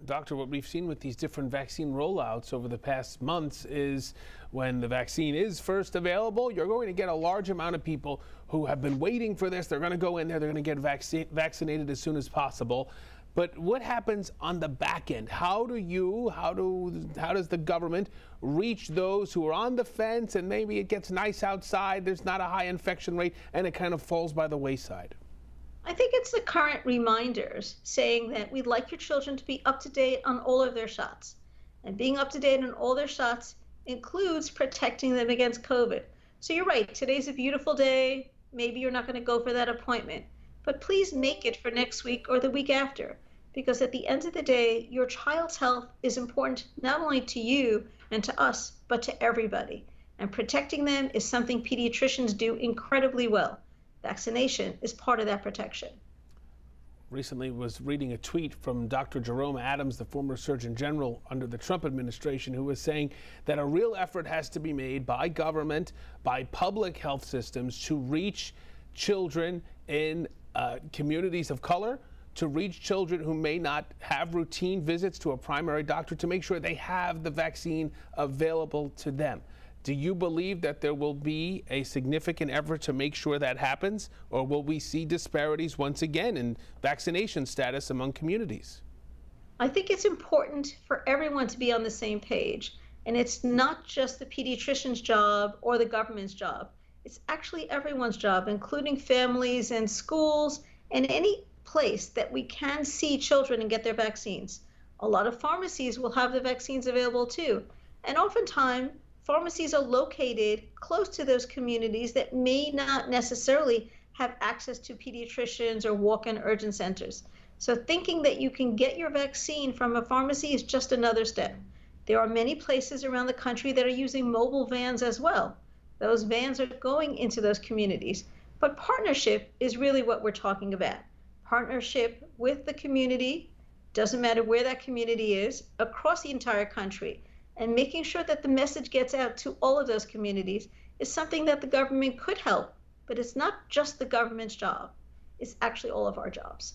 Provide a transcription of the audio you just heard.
Doctor, what we've seen with these different vaccine rollouts over the past months is when the vaccine is first available, you're going to get a large amount of people who have been waiting for this. They're going to go in there, they're going to get vaccinated as soon as possible. But what happens on the back end? How does the government reach those who are on the fence and maybe it gets nice outside, there's not a high infection rate, and it kind of falls by the wayside? I think it's the current reminders saying that we'd like your children to be up to date on all of their shots. And being up to date on all their shots includes protecting them against COVID. So you're right, today's a beautiful day. Maybe you're not going to go for that appointment, but please make it for next week or the week after. Because at the end of the day, your child's health is important not only to you and to us, but to everybody. And protecting them is something pediatricians do incredibly well. Vaccination is part of that protection. Recently was reading a tweet from Dr. Jerome Adams, the former Surgeon General under the Trump administration, who was saying that a real effort has to be made by government, by public health systems to reach children in communities of color, to reach children who may not have routine visits to a primary doctor, to make sure they have the vaccine available to them. Do you believe that there will be a significant effort to make sure that happens, or will we see disparities once again in vaccination status among communities? I think it's important for everyone to be on the same page, and it's not just the pediatrician's job or the government's job. It's actually everyone's job, including families and schools and any place that we can see children and get their vaccines. A lot of pharmacies will have the vaccines available too, and oftentimes pharmacies are located close to those communities that may not necessarily have access to pediatricians or walk-in urgent centers. So thinking that you can get your vaccine from a pharmacy is just another step. There are many places around the country that are using mobile vans as well. Those vans are going into those communities. But partnership is really what we're talking about. Partnership with the community, doesn't matter where that community is, across the entire country. And making sure that the message gets out to all of those communities is something that the government could help, but it's not just the government's job. It's actually all of our jobs.